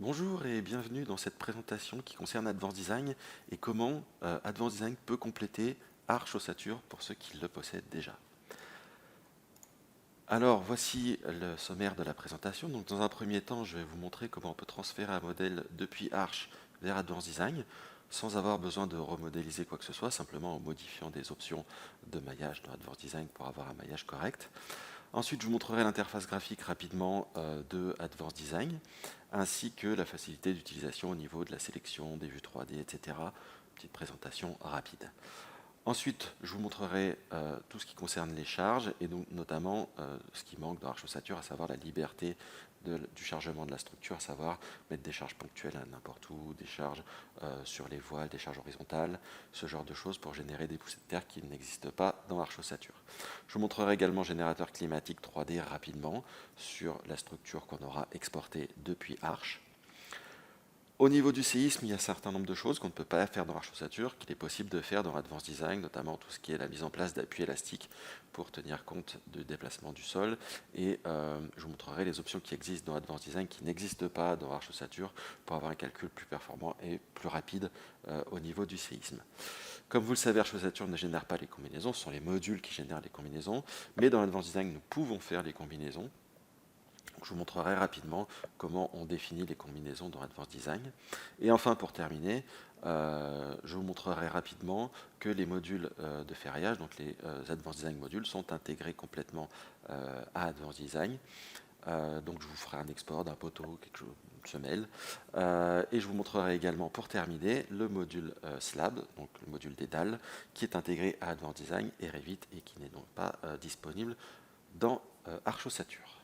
Bonjour et bienvenue dans cette présentation qui concerne Advanced Design et comment Advanced Design peut compléter Arch Ossature pour ceux qui le possèdent déjà. Alors voici le sommaire de la présentation. Donc, dans un premier temps, je vais vous montrer comment on peut transférer un modèle depuis Arch vers Advanced Design sans avoir besoin de remodéliser quoi que ce soit, simplement en modifiant des options de maillage dans Advanced Design pour avoir un maillage correct. Ensuite, je vous montrerai l'interface graphique rapidement de Advanced Design, ainsi que la facilité d'utilisation au niveau de la sélection, des vues 3D, etc. Petite présentation rapide. Ensuite, je vous montrerai tout ce qui concerne les charges, et donc notamment ce qui manque dans Arch Ossature, à savoir la liberté du chargement de la structure, à savoir mettre des charges ponctuelles à n'importe où, des charges sur les voiles, des charges horizontales, ce genre de choses pour générer des poussées de terre qui n'existent pas dans Arch Ossature. Je vous montrerai également le générateur climatique 3D rapidement sur la structure qu'on aura exportée depuis Arch. Au niveau du séisme, il y a un certain nombre de choses qu'on ne peut pas faire dans Arch Ossature, qu'il est possible de faire dans Advanced Design, notamment tout ce qui est la mise en place d'appuis élastiques pour tenir compte du déplacement du sol. Et je vous montrerai les options qui existent dans Advanced Design qui n'existent pas dans Arch Ossature pour avoir un calcul plus performant et plus rapide au niveau du séisme. Comme vous le savez, Arch Ossature ne génère pas les combinaisons, ce sont les modules qui génèrent les combinaisons, mais dans Advanced Design, nous pouvons faire les combinaisons. Je vous montrerai rapidement comment on définit les combinaisons dans Advanced Design. Et enfin, pour terminer, je vous montrerai rapidement que les modules de ferraillage, donc les Advanced Design modules, sont intégrés complètement à Advanced Design. Donc je vous ferai un export d'un poteau, quelque chose, une semelle. Et je vous montrerai également, pour terminer, le module slab, donc le module des dalles, qui est intégré à Advanced Design et Revit et qui n'est donc pas disponible dans Arch Ossature.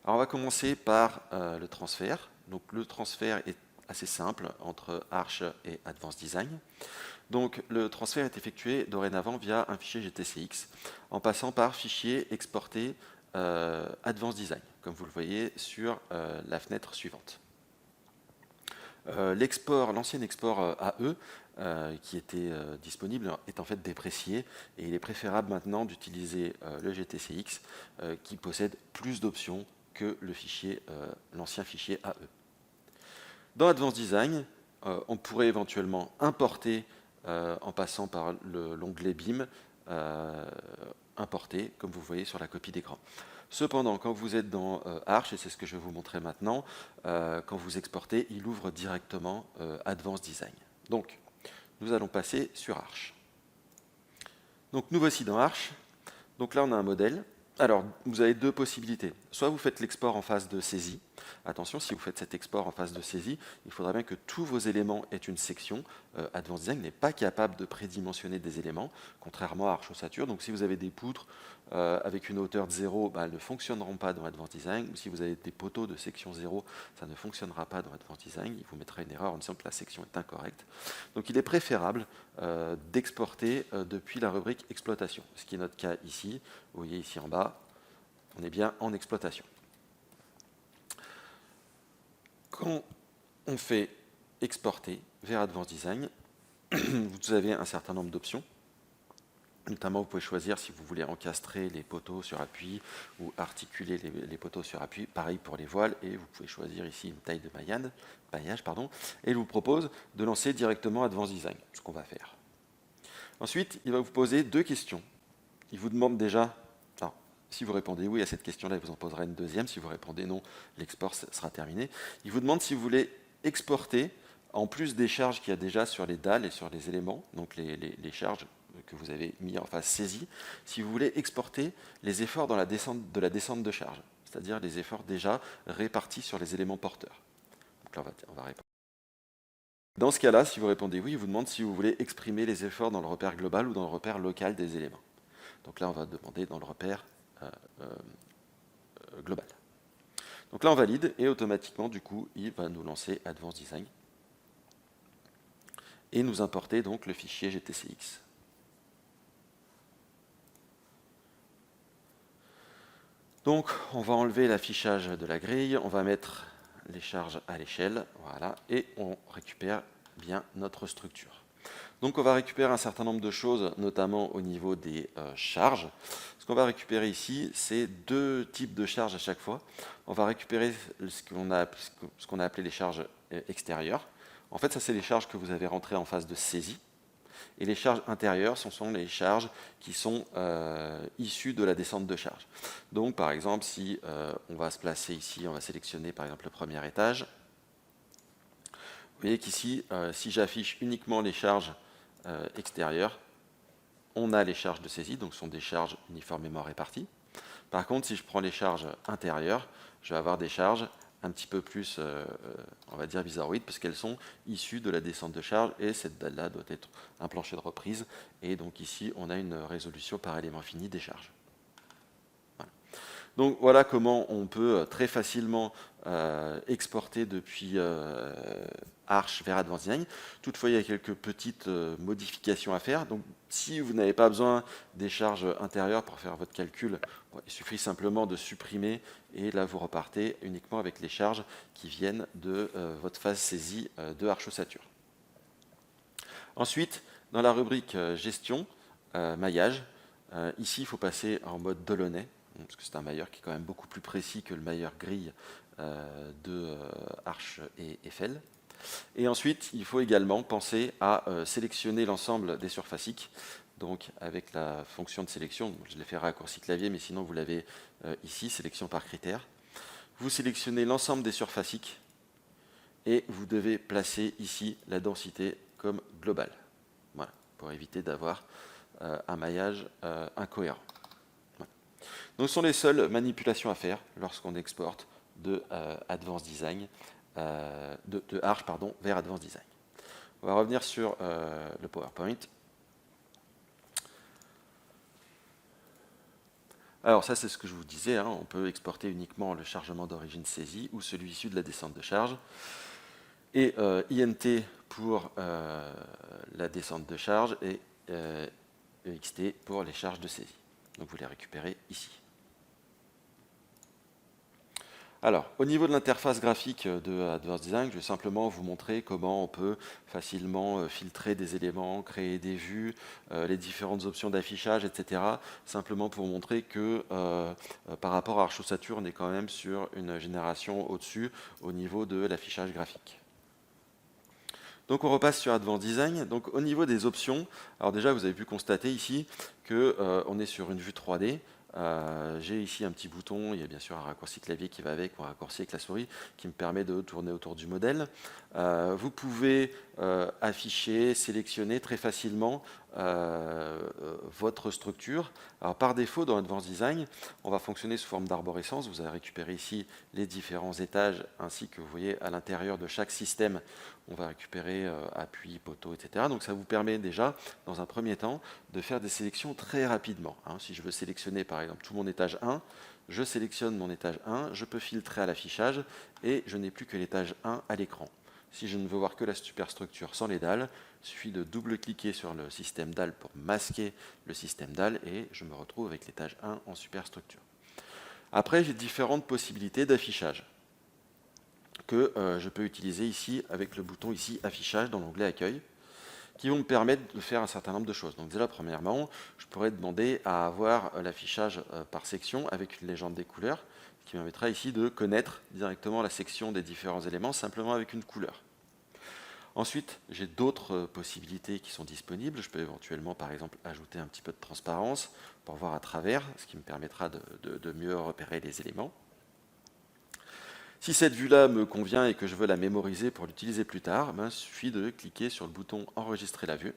Alors on va commencer par le transfert. Donc le transfert est assez simple entre Arch et Advanced Design. Donc le transfert est effectué dorénavant via un fichier GTCX en passant par fichier exporté Advanced Design, comme vous le voyez sur la fenêtre suivante. L'ancien export AE qui était disponible est en fait déprécié et il est préférable maintenant d'utiliser le GTCX qui possède plus d'options que l'ancien fichier AE. Dans Advanced Design, on pourrait éventuellement importer en passant par l'onglet BIM, importer, comme vous voyez sur la copie d'écran. Cependant, quand vous êtes dans Arch, et c'est ce que je vais vous montrer maintenant, quand vous exportez, il ouvre directement Advanced Design. Donc, nous allons passer sur Arch. Donc, nous voici dans Arch. Donc là, on a un modèle. Alors, vous avez deux possibilités. Soit vous faites l'export en phase de saisie. Attention, si vous faites cet export en phase de saisie, il faudra bien que tous vos éléments aient une section. Advanced Design n'est pas capable de prédimensionner des éléments, contrairement à Arch Ossature. Donc, si vous avez des poutres avec une hauteur de 0, elles ne fonctionneront pas dans Advanced Design. Ou si vous avez des poteaux de section 0, ça ne fonctionnera pas dans Advanced Design. Il vous mettra une erreur en disant que la section est incorrecte. Donc, il est préférable d'exporter depuis la rubrique exploitation, ce qui est notre cas ici. Vous voyez ici en bas, on est bien en exploitation. Quand on fait exporter vers Advanced Design, vous avez un certain nombre d'options. Notamment, vous pouvez choisir si vous voulez encastrer les poteaux sur appui ou articuler les poteaux sur appui. Pareil pour les voiles. Et vous pouvez choisir ici une taille de maillage. Et je vous propose de lancer directement Advanced Design, ce qu'on va faire. Ensuite, il va vous poser deux questions. Il vous demande déjà, alors, si vous répondez oui à cette question-là, il vous en posera une deuxième. Si vous répondez non, l'export sera terminé. Il vous demande si vous voulez exporter, en plus des charges qu'il y a déjà sur les dalles et sur les éléments, donc les charges que vous avez mis en phase saisie, si vous voulez exporter les efforts dans la descente de charge, c'est-à-dire les efforts déjà répartis sur les éléments porteurs. Donc là, on va répondre. Dans ce cas-là, si vous répondez oui, il vous demande si vous voulez exprimer les efforts dans le repère global ou dans le repère local des éléments. Donc là, on va demander dans le repère global. Donc là, on valide et automatiquement, du coup, il va nous lancer Advanced Design et nous importer donc le fichier GTCX. Donc, on va enlever l'affichage de la grille, on va mettre les charges à l'échelle, voilà, et on récupère bien notre structure. Donc on va récupérer un certain nombre de choses, notamment au niveau des charges. Ce qu'on va récupérer ici, c'est deux types de charges à chaque fois. On va récupérer ce qu'on a appelé les charges extérieures. En fait, ça c'est les charges que vous avez rentrées en phase de saisie. Et les charges intérieures, ce sont les charges qui sont issues de la descente de charge. Donc par exemple, si on va se placer ici, on va sélectionner par exemple le premier étage. Vous voyez qu'ici, si j'affiche uniquement les charges extérieures, on a les charges de saisie, donc ce sont des charges uniformément réparties. Par contre, si je prends les charges intérieures, je vais avoir des charges un petit peu plus, on va dire, bizarroïdes, parce qu'elles sont issues de la descente de charge, et cette dalle-là doit être un plancher de reprise, et donc ici, on a une résolution par élément fini des charges. Voilà. Donc voilà comment on peut très facilement exporter depuis Arch vers Advanced Design. Toutefois, il y a quelques petites modifications à faire. Donc, si vous n'avez pas besoin des charges intérieures pour faire votre calcul, il suffit simplement de supprimer et là, vous repartez uniquement avec les charges qui viennent de votre phase saisie de Arch Ossature. Ensuite, dans la rubrique gestion, maillage, ici, il faut passer en mode Delaunay, parce que c'est un mailleur qui est quand même beaucoup plus précis que le mailleur grille de Arch et Eiffel. Et ensuite, il faut également penser à sélectionner l'ensemble des surfaciques, donc avec la fonction de sélection. Je l'ai fait raccourci clavier, mais sinon vous l'avez ici, sélection par critère. Vous sélectionnez l'ensemble des surfaciques et vous devez placer ici la densité comme globale. Voilà, pour éviter d'avoir un maillage incohérent. Voilà. Donc ce sont les seules manipulations à faire lorsqu'on exporte de Advanced Design, de Arch vers Advanced Design. On va revenir sur le PowerPoint. Alors ça c'est ce que je vous disais, hein, on peut exporter uniquement le chargement d'origine saisie ou celui issu de la descente de charge. Et INT pour la descente de charge et EXT pour les charges de saisie. Donc vous les récupérez ici. Alors, au niveau de l'interface graphique de Advanced Design, je vais simplement vous montrer comment on peut facilement filtrer des éléments, créer des vues, les différentes options d'affichage, etc. Simplement pour montrer que par rapport à Arch Ossature, on est quand même sur une génération au-dessus au niveau de l'affichage graphique. Donc on repasse sur Advanced Design. Donc au niveau des options, alors déjà vous avez pu constater ici qu'on est sur une vue 3D. J'ai ici un petit bouton, il y a bien sûr un raccourci clavier qui va avec, ou un raccourci avec la souris qui me permet de tourner autour du modèle. Vous pouvez afficher, sélectionner très facilement votre structure. Alors par défaut dans Advanced Design, on va fonctionner sous forme d'arborescence. Vous allez récupérer ici les différents étages ainsi que vous voyez à l'intérieur de chaque système, on va récupérer appui, poteau, etc. Donc ça vous permet déjà, dans un premier temps, de faire des sélections très rapidement. Hein. Si je veux sélectionner par exemple tout mon étage 1, je sélectionne mon étage 1, je peux filtrer à l'affichage et je n'ai plus que l'étage 1 à l'écran. Si je ne veux voir que la superstructure sans les dalles, il suffit de double-cliquer sur le système dalles pour masquer le système dalles et je me retrouve avec l'étage 1 en superstructure. Après, j'ai différentes possibilités d'affichage que je peux utiliser ici avec le bouton ici affichage dans l'onglet accueil qui vont me permettre de faire un certain nombre de choses. Donc déjà premièrement, je pourrais demander à avoir l'affichage par section avec une légende des couleurs qui me permettra ici de connaître directement la section des différents éléments simplement avec une couleur. Ensuite, j'ai d'autres possibilités qui sont disponibles. Je peux éventuellement, par exemple, ajouter un petit peu de transparence pour voir à travers, ce qui me permettra de mieux repérer les éléments. Si cette vue-là me convient et que je veux la mémoriser pour l'utiliser plus tard, il suffit de cliquer sur le bouton « Enregistrer la vue ».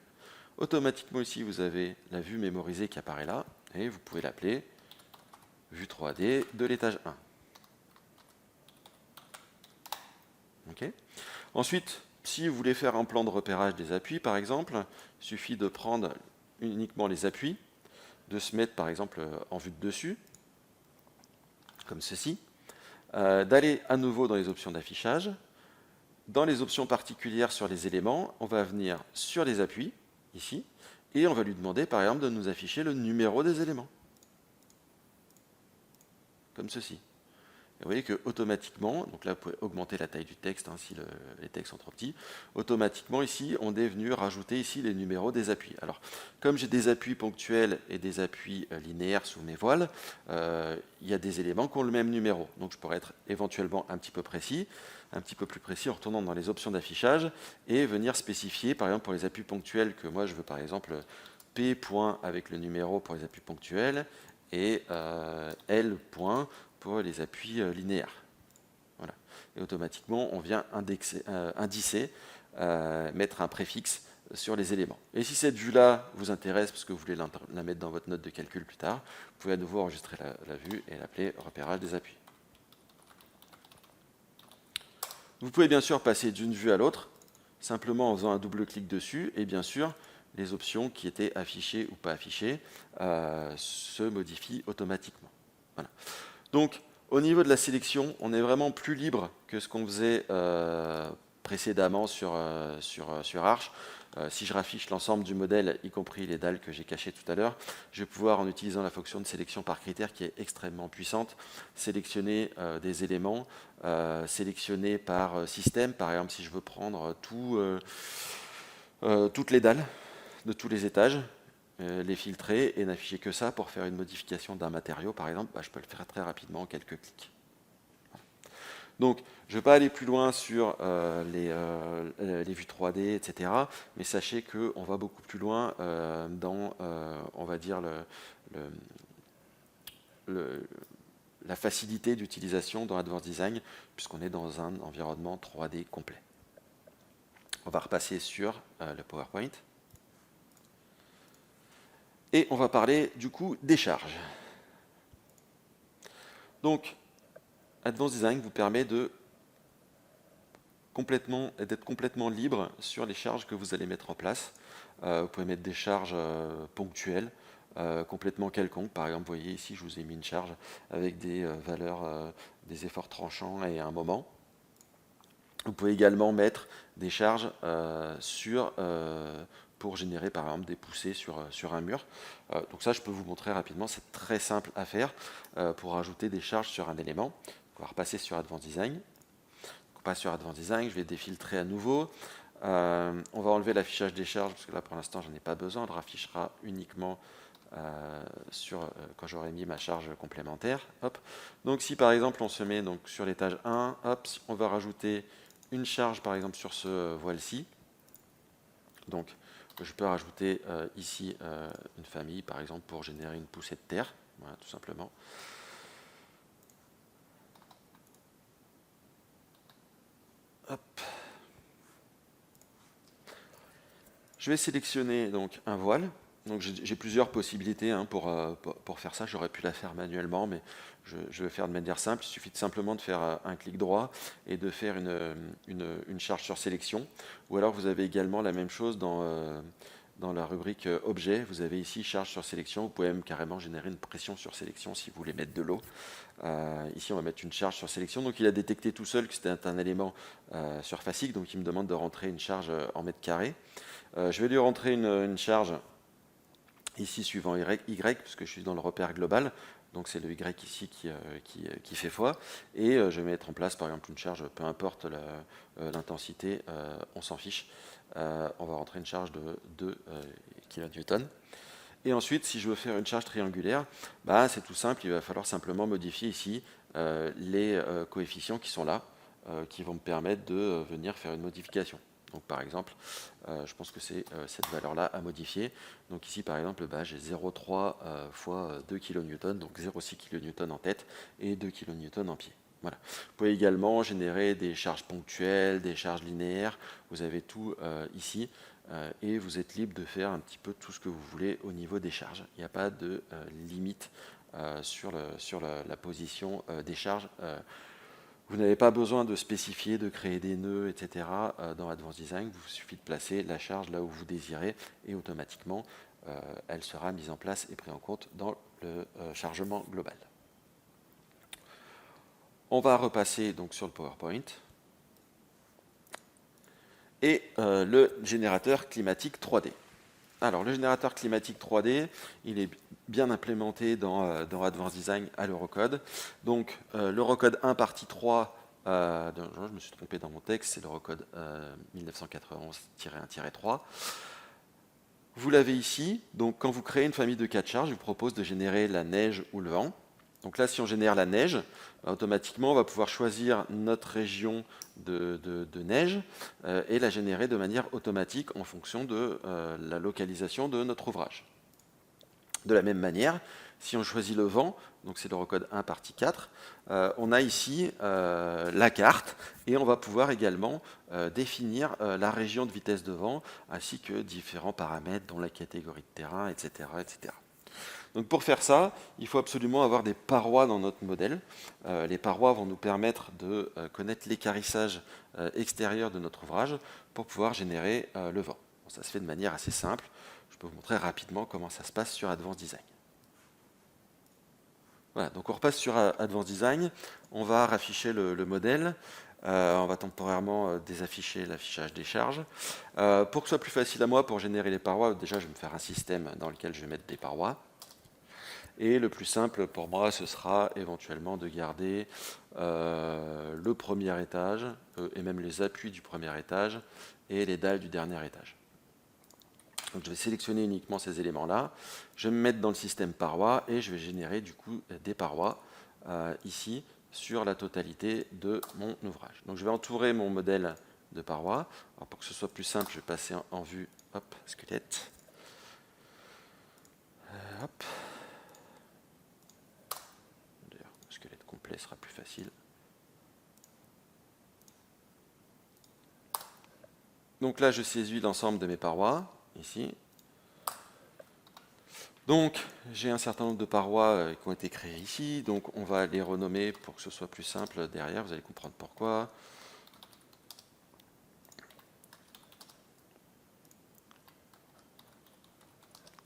Automatiquement ici, vous avez la vue mémorisée qui apparaît là, et vous pouvez l'appeler « Vue 3D de l'étage 1 ». Okay. Ensuite, si vous voulez faire un plan de repérage des appuis, par exemple, il suffit de prendre uniquement les appuis, de se mettre par exemple en vue de dessus, comme ceci, d'aller à nouveau dans les options d'affichage. Dans les options particulières sur les éléments, on va venir sur les appuis, ici, et on va lui demander par exemple de nous afficher le numéro des éléments. Comme ceci. vous voyez que automatiquement, donc là vous pouvez augmenter la taille du texte hein, si les textes sont trop petits, automatiquement ici on est venu rajouter ici les numéros des appuis. Alors comme j'ai des appuis ponctuels et des appuis linéaires sous mes voiles, il y a des éléments qui ont le même numéro, donc je pourrais être éventuellement un petit peu plus précis en retournant dans les options d'affichage et venir spécifier par exemple pour les appuis ponctuels que moi je veux par exemple P point avec le numéro pour les appuis ponctuels et L point pour les appuis linéaires. Voilà. Et automatiquement, on vient indicer, mettre un préfixe sur les éléments. Et si cette vue-là vous intéresse, parce que vous voulez la mettre dans votre note de calcul plus tard, vous pouvez à nouveau enregistrer la vue et l'appeler repérage des appuis. Vous pouvez bien sûr passer d'une vue à l'autre, simplement en faisant un double clic dessus, et bien sûr, les options qui étaient affichées ou pas affichées se modifient automatiquement. Voilà. Donc, au niveau de la sélection, on est vraiment plus libre que ce qu'on faisait précédemment sur Arch. Si je raffiche l'ensemble du modèle, y compris les dalles que j'ai cachées tout à l'heure, je vais pouvoir, en utilisant la fonction de sélection par critère qui est extrêmement puissante, sélectionner des éléments, sélectionner par système. Par exemple, si je veux prendre toutes les dalles de tous les étages, les filtrer et n'afficher que ça pour faire une modification d'un matériau, par exemple, je peux le faire très rapidement en quelques clics. Donc, je ne vais pas aller plus loin sur les vues 3D, etc. Mais sachez qu'on va beaucoup plus loin dans, on va dire, la facilité d'utilisation dans Advanced Design, puisqu'on est dans un environnement 3D complet. On va repasser sur le PowerPoint. Et on va parler du coup des charges. Donc, Advanced Design vous permet d'être complètement libre sur les charges que vous allez mettre en place. Vous pouvez mettre des charges ponctuelles, complètement quelconques. Par exemple, vous voyez ici, je vous ai mis une charge avec des valeurs, des efforts tranchants et un moment. Vous pouvez également mettre des charges pour générer par exemple des poussées sur un mur. Donc ça, je peux vous montrer rapidement, c'est très simple à faire pour ajouter des charges sur un élément. On va repasser sur Advanced Design. On passe sur Advanced Design, je vais défiltrer à nouveau. On va enlever l'affichage des charges, parce que là pour l'instant, je n'en ai pas besoin. On le raffichera uniquement quand j'aurai mis ma charge complémentaire. Hop. Donc si par exemple on se met donc, sur l'étage 1, hop, on va rajouter une charge par exemple sur ce voile-ci. Donc je peux rajouter ici une famille par exemple pour générer une poussée de terre, voilà, tout simplement. Hop. Je vais sélectionner donc un voile. Donc j'ai plusieurs possibilités hein, pour faire ça. J'aurais pu la faire manuellement, mais je vais faire de manière simple. Il suffit simplement de faire un clic droit et de faire une charge sur sélection. Ou alors vous avez également la même chose dans la rubrique objet. Vous avez ici charge sur sélection. Vous pouvez même carrément générer une pression sur sélection si vous voulez mettre de l'eau. Ici on va mettre une charge sur sélection. Donc il a détecté tout seul que c'était un élément surfacique. Donc il me demande de rentrer une charge en mètres carrés. Je vais lui rentrer une charge ici suivant Y, puisque je suis dans le repère global, donc c'est le Y ici qui fait foi, et je vais mettre en place par exemple une charge, peu importe l'intensité, on s'en fiche, on va rentrer une charge de 2 kN. Et ensuite, si je veux faire une charge triangulaire, c'est tout simple, il va falloir simplement modifier ici les coefficients qui sont là, qui vont me permettre de venir faire une modification. Donc par exemple, je pense que c'est cette valeur-là à modifier. Donc ici par exemple, j'ai 0,3 fois 2 kN, donc 0,6 kN en tête et 2 kN en pied. Voilà. Vous pouvez également générer des charges ponctuelles, des charges linéaires, vous avez tout ici, et vous êtes libre de faire un petit peu tout ce que vous voulez au niveau des charges. Il n'y a pas de limite sur la position des charges. Vous n'avez pas besoin de spécifier, de créer des nœuds, etc. Dans Advanced Design. Il vous suffit de placer la charge là où vous désirez et automatiquement, elle sera mise en place et prise en compte dans le chargement global. On va repasser donc sur le PowerPoint. Et le générateur climatique 3D. Alors, le générateur climatique 3D, il est bien implémenté dans Advanced Design à l'Eurocode. Donc, l'Eurocode 1 partie 3, je me suis trompé dans mon texte, c'est l'Eurocode 1991-1-3. Vous l'avez ici. Donc, quand vous créez une famille de 4 charges, je vous propose de générer la neige ou le vent. Donc là, si on génère la neige, automatiquement, on va pouvoir choisir notre région de neige et la générer de manière automatique en fonction de la localisation de notre ouvrage. De la même manière, si on choisit le vent, donc c'est l'Eurocode 1 partie 4, on a ici la carte et on va pouvoir également définir la région de vitesse de vent ainsi que différents paramètres dont la catégorie de terrain, etc. etc. Donc pour faire ça, il faut absolument avoir des parois dans notre modèle. Les parois vont nous permettre de connaître l'équarrissage extérieur de notre ouvrage pour pouvoir générer le vent. Bon, ça se fait de manière assez simple. Je peux vous montrer rapidement comment ça se passe sur Advanced Design. Voilà, donc on repasse sur Advanced Design. On va rafficher le modèle. On va temporairement désafficher l'affichage des charges. Pour que ce soit plus facile à moi pour générer les parois, déjà je vais me faire un système dans lequel je vais mettre des parois. Et le plus simple pour moi, ce sera éventuellement de garder le premier étage, et même les appuis du premier étage, et les dalles du dernier étage. Donc je vais sélectionner uniquement ces éléments-là, je vais me mettre dans le système parois, et je vais générer du coup des parois ici, sur la totalité de mon ouvrage. Donc je vais entourer mon modèle de parois. Alors pour que ce soit plus simple, je vais passer en vue, hop, squelette. Hop. Squelette complet sera plus facile. Donc là, je saisis l'ensemble de mes parois, ici. Donc, j'ai un certain nombre de parois qui ont été créées ici. Donc, on va les renommer pour que ce soit plus simple derrière. Vous allez comprendre pourquoi.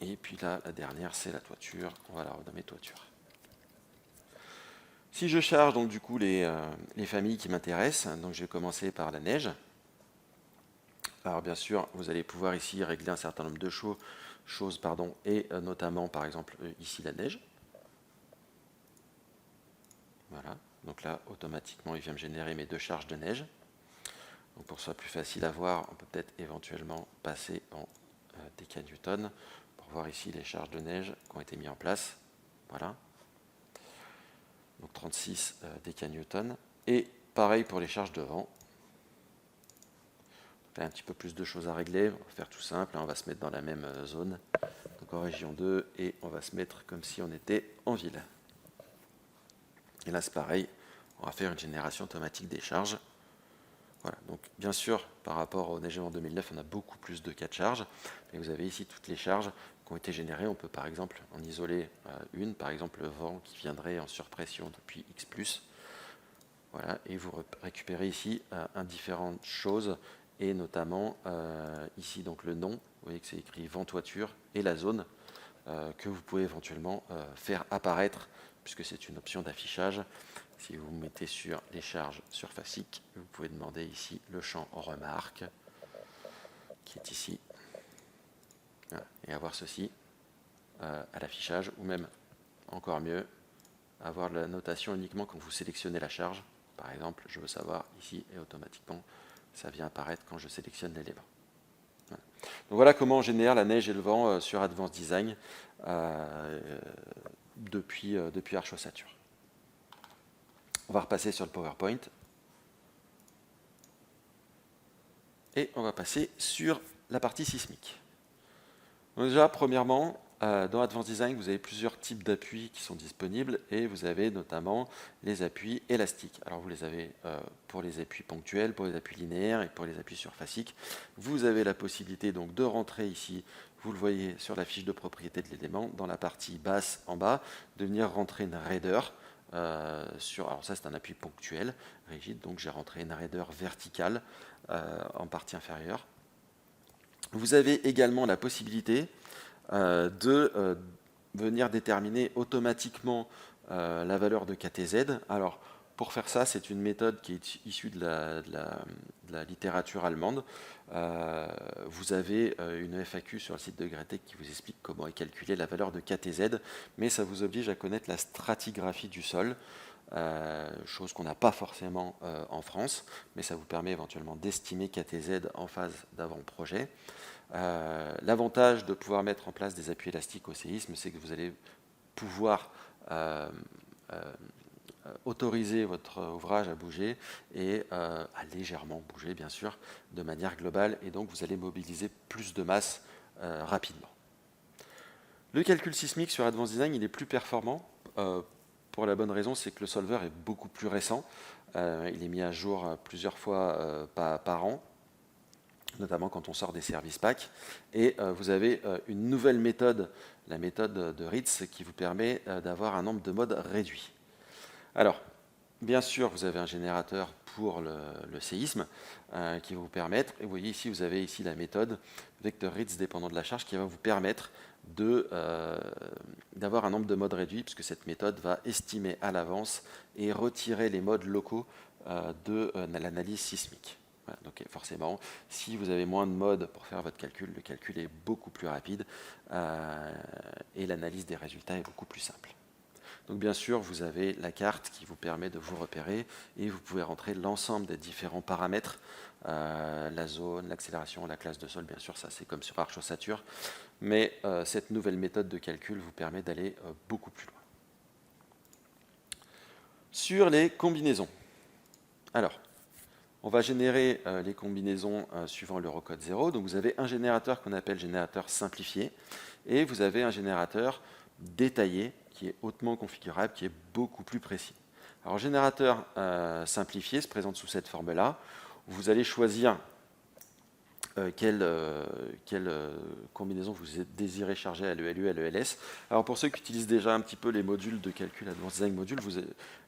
Et puis là, la dernière, c'est la toiture. On va la renommer toiture. Si je charge donc du coup les familles qui m'intéressent, donc je vais commencer par la neige. Alors bien sûr, vous allez pouvoir ici régler un certain nombre de choses, et notamment par exemple ici la neige. Voilà, donc là automatiquement il vient me générer mes 2 charges de neige. Donc pour que ce soit plus facile à voir, on peut peut-être éventuellement passer en décanewton pour voir ici les charges de neige qui ont été mises en place. Voilà. Donc 36 décanewton. Et pareil pour les charges de vent. Un petit peu plus de choses à régler, on va faire tout simple, on va se mettre dans la même zone, donc en région 2, et on va se mettre comme si on était en ville. Et là c'est pareil, on va faire une génération automatique des charges. Voilà, donc bien sûr, par rapport au neigement 2009, on a beaucoup plus de cas de charges, et vous avez ici toutes les charges qui ont été générées. On peut par exemple en isoler une, par exemple le vent qui viendrait en surpression depuis X+. Voilà, et vous récupérez ici différentes choses, et notamment ici donc le nom, vous voyez que c'est écrit vent toiture, et la zone que vous pouvez éventuellement faire apparaître, puisque c'est une option d'affichage. Si vous mettez sur les charges surfaciques, vous pouvez demander ici le champ en remarque, qui est ici, voilà, et avoir ceci à l'affichage, ou même encore mieux, avoir la notation uniquement quand vous sélectionnez la charge. Par exemple, je veux savoir ici, et automatiquement, ça vient apparaître quand je sélectionne l'élément. Voilà. Donc voilà comment on génère la neige et le vent sur Advanced Design depuis Arch Ossature. On va repasser sur le PowerPoint. Et on va passer sur la partie sismique. Donc déjà, premièrement, dans Advanced Design, vous avez plusieurs types d'appuis qui sont disponibles, et vous avez notamment les appuis élastiques. Alors vous les avez pour les appuis ponctuels, pour les appuis linéaires et pour les appuis surfaciques. Vous avez la possibilité donc de rentrer ici, vous le voyez sur la fiche de propriété de l'élément, dans la partie basse en bas, de venir rentrer une raideur. Alors ça c'est un appui ponctuel, rigide, donc j'ai rentré une raideur verticale en partie inférieure. Vous avez également la possibilité de venir déterminer automatiquement la valeur de KTZ. Alors, Pour faire ça, c'est une méthode qui est issue de la littérature allemande. Vous avez une FAQ sur le site de Gretek qui vous explique comment est calculée la valeur de KTZ, mais ça vous oblige à connaître la stratigraphie du sol, chose qu'on n'a pas forcément en France, mais ça vous permet éventuellement d'estimer KTZ en phase d'avant-projet. L'avantage de pouvoir mettre en place des appuis élastiques au séisme, c'est que vous allez pouvoir autoriser votre ouvrage à bouger et à légèrement bouger, bien sûr, de manière globale, et donc vous allez mobiliser plus de masse rapidement. Le calcul sismique sur Advanced Design, il est plus performant, pour la bonne raison, c'est que le solver est beaucoup plus récent. Il est mis à jour plusieurs fois par an, notamment quand on sort des services packs. Et vous avez une nouvelle méthode, la méthode de Ritz, qui vous permet d'avoir un nombre de modes réduit. Alors, bien sûr, vous avez un générateur pour le séisme qui va vous permettre, et vous voyez ici, vous avez ici la méthode vecteur Ritz dépendant de la charge qui va vous permettre d'avoir un nombre de modes réduit, puisque cette méthode va estimer à l'avance et retirer les modes locaux de l'analyse sismique. Voilà, donc forcément, si vous avez moins de modes pour faire votre calcul, le calcul est beaucoup plus rapide et l'analyse des résultats est beaucoup plus simple. Donc bien sûr, vous avez la carte qui vous permet de vous repérer et vous pouvez rentrer l'ensemble des différents paramètres, la zone, l'accélération, la classe de sol, bien sûr, ça c'est comme sur Arch Ossature, mais cette nouvelle méthode de calcul vous permet d'aller beaucoup plus loin. Sur les combinaisons. Alors, on va générer les combinaisons suivant l'Eurocode 0. Donc vous avez un générateur qu'on appelle générateur simplifié et vous avez un générateur détaillé qui est hautement configurable, qui est beaucoup plus précis. Alors, générateur simplifié se présente sous cette forme-là. Vous allez choisir quelle combinaison vous désirez charger à l'ELU, à l'ELS. Alors, pour ceux qui utilisent déjà un petit peu les modules de calcul Advanced Design Module,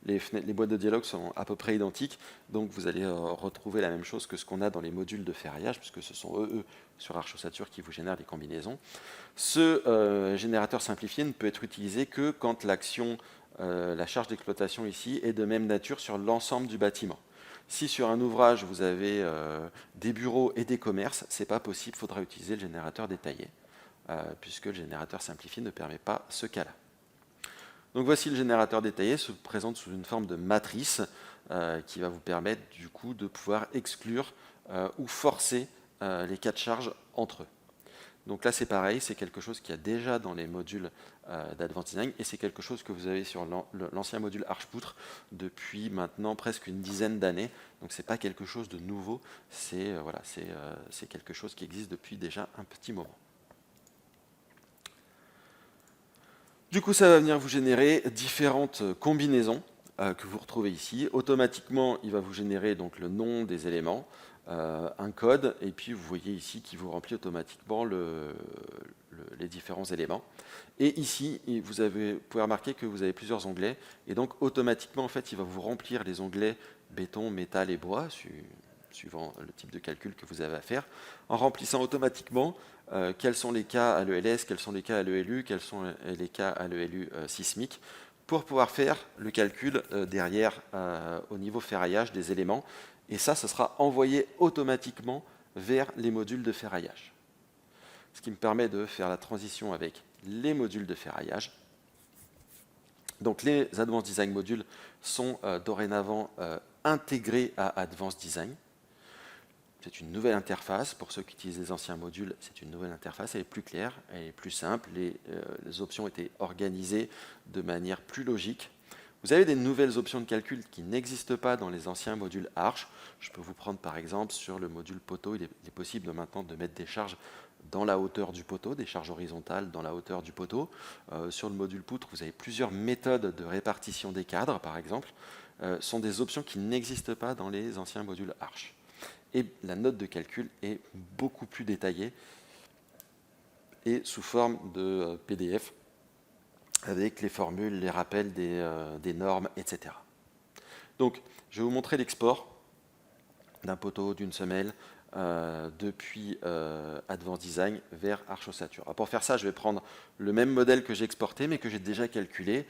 les boîtes de dialogue sont à peu près identiques, donc vous allez retrouver la même chose que ce qu'on a dans les modules de ferraillage, puisque ce sont eux sur Arch Ossature qui vous génèrent les combinaisons. Ce générateur simplifié ne peut être utilisé que quand l'action, la charge d'exploitation ici, est de même nature sur l'ensemble du bâtiment. Si sur un ouvrage vous avez des bureaux et des commerces, ce n'est pas possible, il faudra utiliser le générateur détaillé, puisque le générateur simplifié ne permet pas ce cas-là. Donc voici le générateur détaillé, se présente sous une forme de matrice qui va vous permettre du coup de pouvoir exclure ou forcer les cas de charge entre eux. Donc là c'est pareil, c'est quelque chose qu'il y a déjà dans les modules d'Advanced Design et c'est quelque chose que vous avez sur l'ancien module Archpoutre depuis maintenant presque une dizaine d'années. Donc ce n'est pas quelque chose de nouveau, c'est quelque chose qui existe depuis déjà un petit moment. Du coup ça va venir vous générer différentes combinaisons que vous retrouvez ici. Automatiquement il va vous générer donc le nom des éléments, un code, et puis vous voyez ici qui vous remplit automatiquement les différents éléments. Et ici, vous pouvez remarquer que vous avez plusieurs onglets, et donc automatiquement, en fait, il va vous remplir les onglets béton, métal et bois, suivant le type de calcul que vous avez à faire, en remplissant automatiquement quels sont les cas à l'ELS, quels sont les cas à l'ELU, quels sont les cas à l'ELU sismique, pour pouvoir faire le calcul derrière au niveau ferraillage des éléments. Et ça, ce sera envoyé automatiquement vers les modules de ferraillage. Ce qui me permet de faire la transition avec les modules de ferraillage. Donc les Advanced Design modules sont dorénavant intégrés à Advanced Design. C'est une nouvelle interface. Pour ceux qui utilisent les anciens modules, c'est une nouvelle interface. Elle est plus claire, elle est plus simple. Les options étaient organisées de manière plus logique. Vous avez des nouvelles options de calcul qui n'existent pas dans les anciens modules Arch. Je peux vous prendre par exemple sur le module poteau. Il est possible maintenant de mettre des charges dans la hauteur du poteau, des charges horizontales dans la hauteur du poteau. Sur le module poutre, vous avez plusieurs méthodes de répartition des cadres, par exemple. Ce sont des options qui n'existent pas dans les anciens modules Arch. Et la note de calcul est beaucoup plus détaillée et sous forme de PDF, avec les formules, les rappels des normes, etc. Donc, je vais vous montrer l'export d'un poteau, d'une semelle, depuis Advanced Design vers Arch Ossature. Alors, pour faire ça, je vais prendre le même modèle que j'ai exporté, mais que j'ai déjà calculé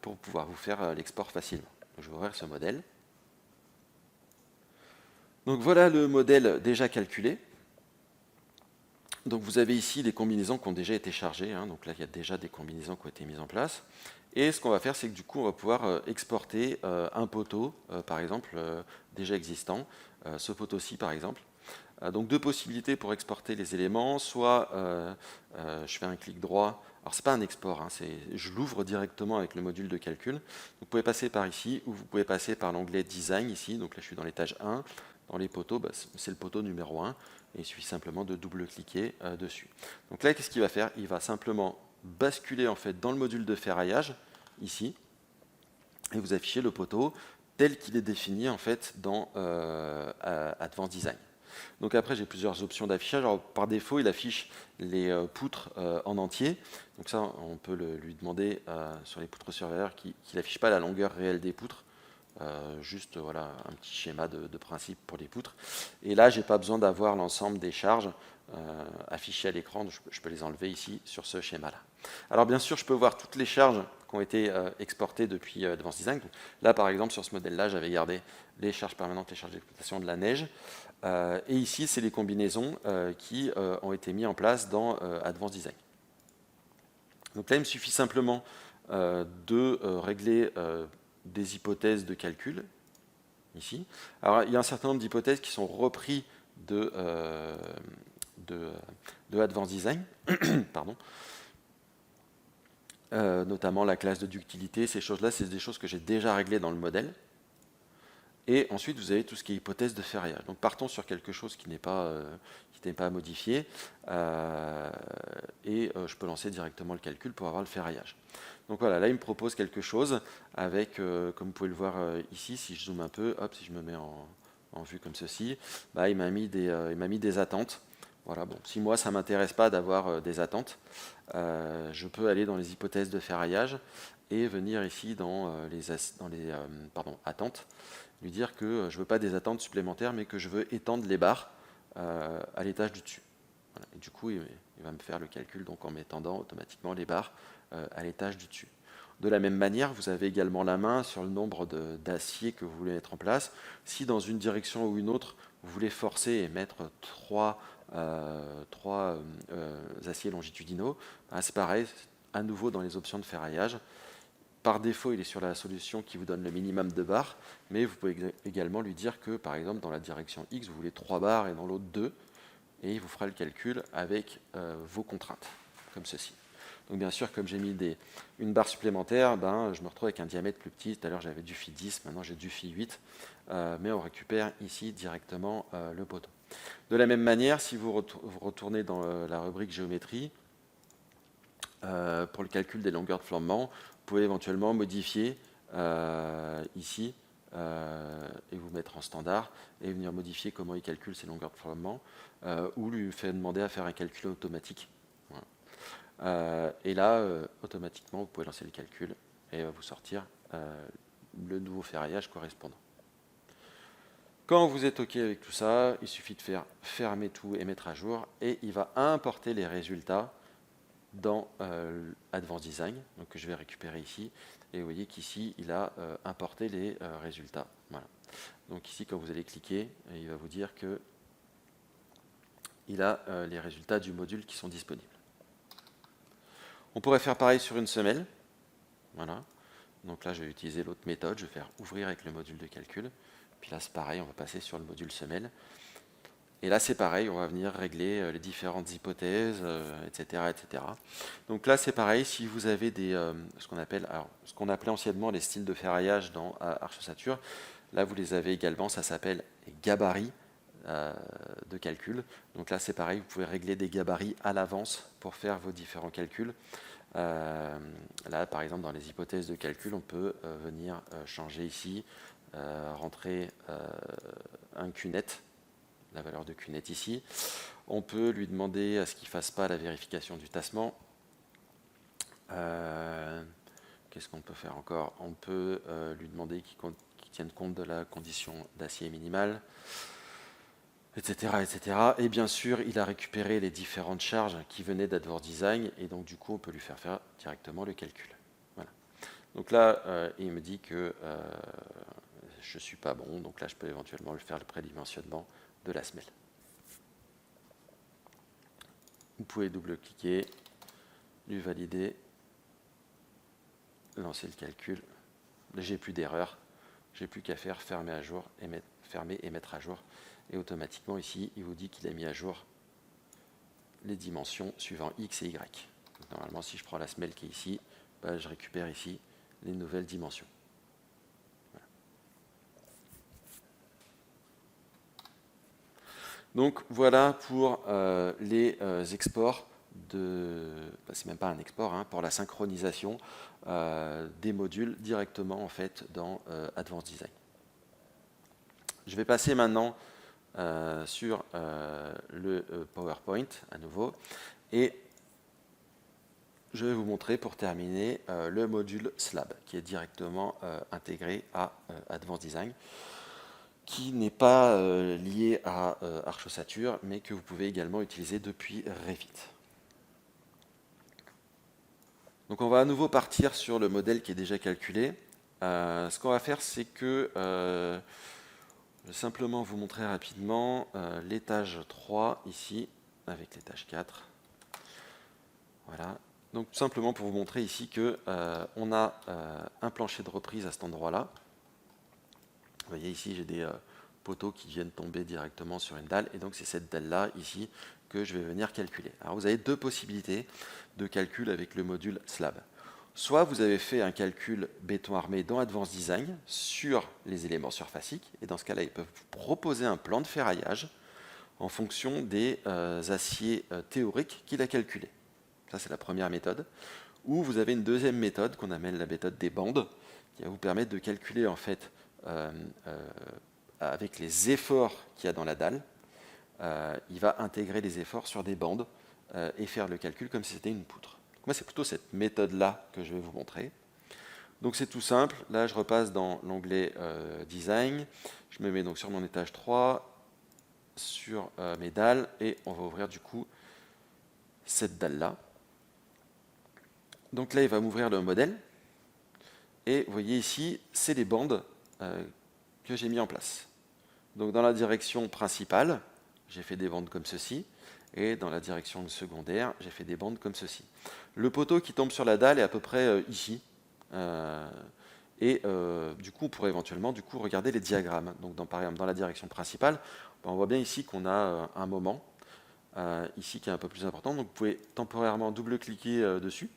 pour pouvoir vous faire l'export facilement. Je vais ouvrir ce modèle. Donc voilà le modèle déjà calculé. Donc vous avez ici des combinaisons qui ont déjà été chargées, hein. Donc là il y a déjà des combinaisons qui ont été mises en place. Et ce qu'on va faire, c'est que du coup on va pouvoir exporter un poteau, par exemple, déjà existant, ce poteau-ci par exemple. Donc deux possibilités pour exporter les éléments, soit je fais un clic droit, alors c'est pas un export, hein, je l'ouvre directement avec le module de calcul. Vous pouvez passer par ici, ou vous pouvez passer par l'onglet Design ici, donc là je suis dans l'étage 1, dans les poteaux, c'est le poteau numéro 1, et il suffit simplement de double-cliquer dessus. Donc là qu'est-ce qu'il va faire? Il va simplement basculer en fait dans le module de ferraillage, ici, et vous affichez le poteau tel qu'il est défini en fait dans Advanced Design. Donc après, j'ai plusieurs options d'affichage. Alors, par défaut, il affiche les poutres en entier. Donc ça, on peut lui demander sur les poutres surveilleurs qu'il n'affiche pas la longueur réelle des poutres. Juste voilà, un petit schéma de principe pour les poutres. Et là, je n'ai pas besoin d'avoir l'ensemble des charges affichées à l'écran. Je peux les enlever ici sur ce schéma-là. Alors bien sûr, je peux voir toutes les charges qui ont été exportées depuis Advanced Design. Donc, là, par exemple, sur ce modèle-là, j'avais gardé les charges permanentes, les charges d'exploitation de la neige. Et ici, c'est les combinaisons qui ont été mises en place dans Advanced Design. Donc là, il me suffit simplement de régler des hypothèses de calcul, ici. Alors, il y a un certain nombre d'hypothèses qui sont reprises de Advanced Design, pardon. Notamment la classe de ductilité, ces choses-là, c'est des choses que j'ai déjà réglées dans le modèle. Et ensuite, vous avez tout ce qui est hypothèse de ferraillage. Donc, partons sur quelque chose qui n'est pas modifié. Je peux lancer directement le calcul pour avoir le ferraillage. Donc voilà, là, il me propose quelque chose avec, comme vous pouvez le voir ici, si je zoome un peu, hop, si je me mets en vue comme ceci, il m'a mis des attentes. Voilà, bon, si moi, ça ne m'intéresse pas d'avoir des attentes, je peux aller dans les hypothèses de ferraillage et venir ici dans les attentes, lui dire que je ne veux pas des attentes supplémentaires, mais que je veux étendre les barres à l'étage du dessus. Voilà. Et du coup, il va me faire le calcul donc, en m'étendant automatiquement les barres à l'étage du dessus. De la même manière, vous avez également la main sur le nombre d'aciers que vous voulez mettre en place. Si dans une direction ou une autre, vous voulez forcer et mettre trois aciers longitudinaux, c'est pareil, à nouveau dans les options de ferraillage. Par défaut, il est sur la solution qui vous donne le minimum de barres, mais vous pouvez également lui dire que, par exemple, dans la direction X, vous voulez 3 barres et dans l'autre 2, et il vous fera le calcul avec vos contraintes, comme ceci. Donc bien sûr, comme j'ai mis une barre supplémentaire, je me retrouve avec un diamètre plus petit. Tout à l'heure, j'avais du Phi 10, maintenant j'ai du Phi 8, mais on récupère ici directement le poteau. De la même manière, si vous retournez dans la rubrique géométrie, pour le calcul des longueurs de flambement, vous pouvez éventuellement modifier ici et vous mettre en standard et venir modifier comment il calcule ses longueurs de flambement ou lui faire demander à faire un calcul automatique. Voilà. Et là, automatiquement, vous pouvez lancer le calcul et il va vous sortir le nouveau ferraillage correspondant. Quand vous êtes OK avec tout ça, il suffit de faire fermer tout et mettre à jour et il va importer les résultats dans Advanced Design, donc que je vais récupérer ici. Et vous voyez qu'ici, il a importé les résultats. Voilà. Donc ici, quand vous allez cliquer, il va vous dire que il a les résultats du module qui sont disponibles. On pourrait faire pareil sur une semelle. Voilà. Donc là, je vais utiliser l'autre méthode. Je vais faire ouvrir avec le module de calcul. Puis là, c'est pareil, on va passer sur le module semelle. Et là, c'est pareil, on va venir régler les différentes hypothèses, etc., etc. Donc là, c'est pareil, si vous avez ce qu'on appelait anciennement les styles de ferraillage dans Arch Ossature, là, vous les avez également, ça s'appelle les gabarits de calcul. Donc là, c'est pareil, vous pouvez régler des gabarits à l'avance pour faire vos différents calculs. Là, par exemple, dans les hypothèses de calcul, on peut venir changer ici, rentrer un QNet, la valeur de QNet ici. On peut lui demander à ce qu'il ne fasse pas la vérification du tassement. Qu'est-ce qu'on peut faire encore? On peut lui demander qu'il tienne compte de la condition d'acier minimale, etc., etc. Et bien sûr, il a récupéré les différentes charges qui venaient d'Advanced Design, et donc du coup, on peut lui faire directement le calcul. Voilà. Donc là, il me dit que je ne suis pas bon, donc là je peux éventuellement le faire le prédimensionnement de la semelle. Vous pouvez double-cliquer, lui valider, lancer le calcul. J'ai plus d'erreur, j'ai plus qu'à faire fermer à jour et fermer et mettre à jour. Et automatiquement ici, il vous dit qu'il a mis à jour les dimensions suivant X et Y. Donc, normalement, si je prends la semelle qui est ici, bah, je récupère ici les nouvelles dimensions. Voilà. Donc voilà pour les exports c'est même pas un export, hein, pour la synchronisation des modules directement en fait dans Advanced Design. Je vais passer maintenant sur le PowerPoint à nouveau et je vais vous montrer pour terminer le module Slab qui est directement intégré à Advanced Design, qui n'est pas lié à Archosature mais que vous pouvez également utiliser depuis Revit. Donc on va à nouveau partir sur le modèle qui est déjà calculé. Ce qu'on va faire, c'est que je vais simplement vous montrer rapidement l'étage 3 ici, avec l'étage 4. Voilà. Donc tout simplement pour vous montrer ici que on a un plancher de reprise à cet endroit-là. Vous voyez ici, j'ai des poteaux qui viennent tomber directement sur une dalle, et donc c'est cette dalle-là ici que je vais venir calculer. Alors vous avez deux possibilités de calcul avec le module Slab. Soit vous avez fait un calcul béton armé dans Advanced Design sur les éléments surfaciques, et dans ce cas-là, ils peuvent vous proposer un plan de ferraillage en fonction des aciers théoriques qu'il a calculés. Ça, c'est la première méthode. Ou vous avez une deuxième méthode qu'on appelle la méthode des bandes, qui va vous permettre de calculer en fait avec les efforts qu'il y a dans la dalle. Il va intégrer les efforts sur des bandes et faire le calcul comme si c'était une poutre. Donc moi, c'est plutôt cette méthode-là que je vais vous montrer. Donc c'est tout simple. Là, je repasse dans l'onglet Design. Je me mets donc sur mon étage 3, sur mes dalles, et on va ouvrir du coup cette dalle-là. Donc là, il va m'ouvrir le modèle. Et vous voyez ici, c'est les bandes que j'ai mis en place. Donc dans la direction principale, j'ai fait des bandes comme ceci. Et dans la direction secondaire, j'ai fait des bandes comme ceci. Le poteau qui tombe sur la dalle est à peu près ici. Du coup, on pourrait éventuellement regarder les diagrammes. Donc par exemple, dans la direction principale, on voit bien ici qu'on a un moment ici qui est un peu plus important. Donc vous pouvez temporairement double-cliquer dessus.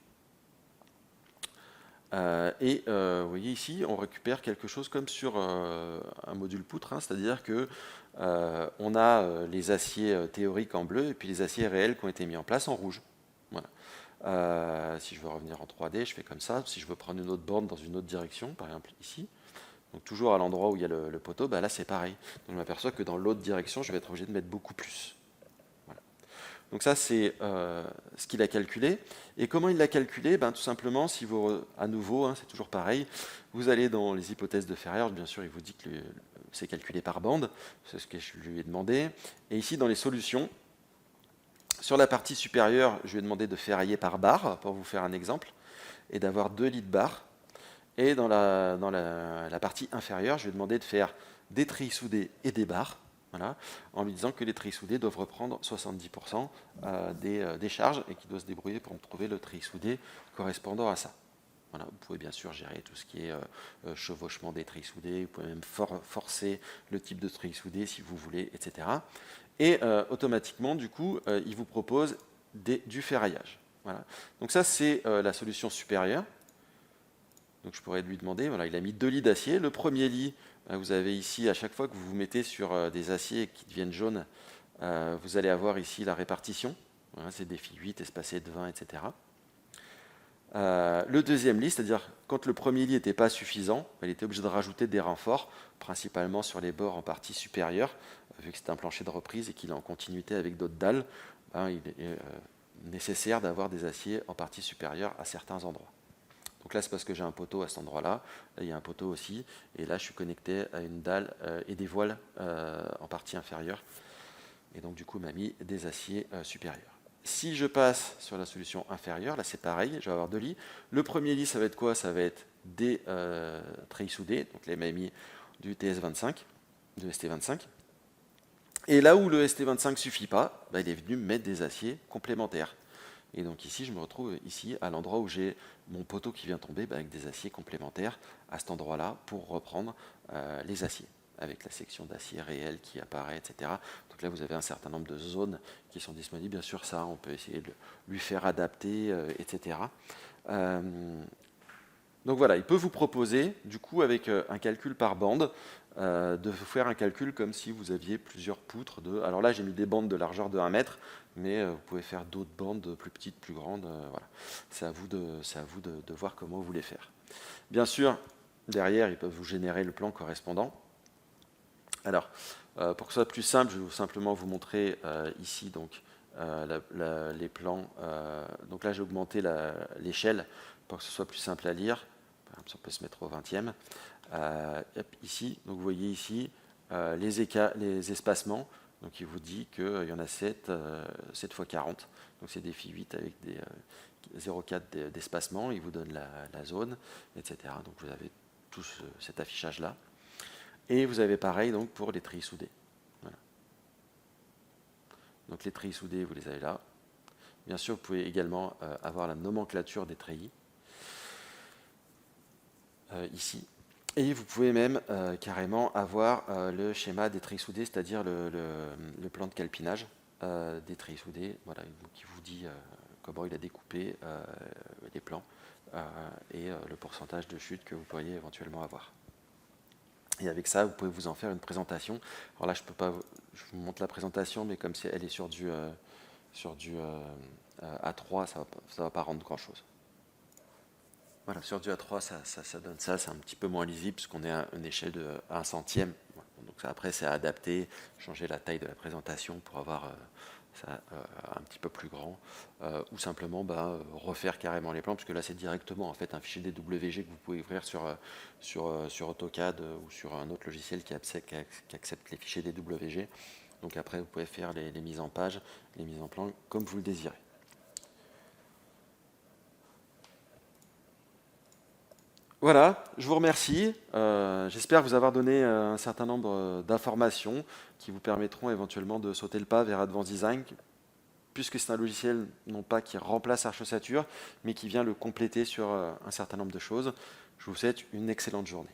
Vous voyez ici, on récupère quelque chose comme sur un module poutre, hein, c'est-à-dire que on a les aciers théoriques en bleu et puis les aciers réels qui ont été mis en place en rouge. Voilà. Si je veux revenir en 3D, je fais comme ça. Si je veux prendre une autre borne dans une autre direction, par exemple ici, donc toujours à l'endroit où il y a le poteau, bah là c'est pareil. Donc je m'aperçois que dans l'autre direction, je vais être obligé de mettre beaucoup plus. Donc ça, c'est ce qu'il a calculé. Et comment il l'a calculé? Tout simplement, si vous, à nouveau, hein, c'est toujours pareil, vous allez dans les hypothèses de Ferrier, bien sûr, il vous dit que c'est calculé par bande, c'est ce que je lui ai demandé. Et ici, dans les solutions, sur la partie supérieure, je lui ai demandé de ferrailler par barre, pour vous faire un exemple, et d'avoir 2 lits de barre. Et dans la partie inférieure, je lui ai demandé de faire des trilles soudées et des barres. Voilà, en lui disant que les trilles soudées doivent reprendre 70% des charges et qu'il doit se débrouiller pour trouver le tri soudé correspondant à ça. Voilà, vous pouvez bien sûr gérer tout ce qui est chevauchement des trilles soudées, vous pouvez même forcer le type de tri soudé si vous voulez, etc. Et automatiquement, du coup, il vous propose du ferraillage. Voilà. Donc ça, c'est la solution supérieure. Donc je pourrais lui demander, voilà, il a mis 2 lits d'acier. Le premier lit, vous avez ici, à chaque fois que vous vous mettez sur des aciers qui deviennent jaunes, vous allez avoir ici la répartition. Voilà, c'est des filles 8 espacées de 20, etc. Le deuxième lit, c'est-à-dire quand le premier lit n'était pas suffisant, il était obligé de rajouter des renforts, principalement sur les bords en partie supérieure, vu que c'est un plancher de reprise et qu'il est en continuité avec d'autres dalles, il est nécessaire d'avoir des aciers en partie supérieure à certains endroits. Donc là, c'est parce que j'ai un poteau à cet endroit-là. Là, il y a un poteau aussi. Et là, je suis connecté à une dalle et des voiles en partie inférieure. Et donc, du coup, il m'a mis des aciers supérieurs. Si je passe sur la solution inférieure, là, c'est pareil. Je vais avoir 2 lits. Le premier lit, ça va être quoi? Ça va être des treillis soudés, donc les MMI du TS25, du ST25. Et là où le ST25 ne suffit pas, il est venu mettre des aciers complémentaires. Et donc ici, je me retrouve ici à l'endroit où j'ai mon poteau qui vient tomber avec des aciers complémentaires à cet endroit-là pour reprendre les aciers, avec la section d'acier réel qui apparaît, etc. Donc là, vous avez un certain nombre de zones qui sont disponibles. Bien sûr, ça, on peut essayer de lui faire adapter, etc. Donc voilà, il peut vous proposer, du coup, avec un calcul par bande, de vous faire un calcul comme si vous aviez plusieurs poutres de... Alors là, j'ai mis des bandes de largeur de 1 mètre, mais vous pouvez faire d'autres bandes plus petites, plus grandes. Voilà. C'est à vous, de voir comment vous voulez faire. Bien sûr, derrière, ils peuvent vous générer le plan correspondant. Alors, pour que ce soit plus simple, je vais simplement vous montrer ici donc, les plans. Donc là, j'ai augmenté l'échelle pour que ce soit plus simple à lire. Par exemple, si on peut se mettre au 20e. Ici, donc vous voyez ici les espacements. Donc il vous dit qu'il y en a 7 x 40. Donc c'est des phi 8 avec des 0,4 d'espacement. Il vous donne la zone, etc. Donc vous avez tout cet affichage-là. Et vous avez pareil donc, pour les treillis soudés. Voilà. Donc les treillis soudés, vous les avez là. Bien sûr, vous pouvez également avoir la nomenclature des treillis. Ici. Et vous pouvez même carrément avoir le schéma des treillis soudés, c'est-à-dire le plan de calpinage des treillis soudés, voilà, qui vous dit comment il a découpé les plans et le pourcentage de chute que vous pourriez éventuellement avoir. Et avec ça, vous pouvez vous en faire une présentation. Alors là, je vous montre la présentation, mais comme elle est sur du A3, ça ne va pas rendre grand-chose. Voilà, sur du A3, ça donne ça, c'est un petit peu moins lisible, puisqu'on est à une échelle de 1 centième. Donc ça, après, c'est à adapter, changer la taille de la présentation pour avoir ça un petit peu plus grand, ou simplement refaire carrément les plans, puisque là, c'est directement en fait un fichier DWG que vous pouvez ouvrir sur AutoCAD ou sur un autre logiciel qui accepte les fichiers DWG. Donc après, vous pouvez faire les mises en page, les mises en plan, comme vous le désirez. Voilà, je vous remercie. J'espère vous avoir donné un certain nombre d'informations qui vous permettront éventuellement de sauter le pas vers Advanced Design, puisque c'est un logiciel non pas qui remplace Archossature, mais qui vient le compléter sur un certain nombre de choses. Je vous souhaite une excellente journée.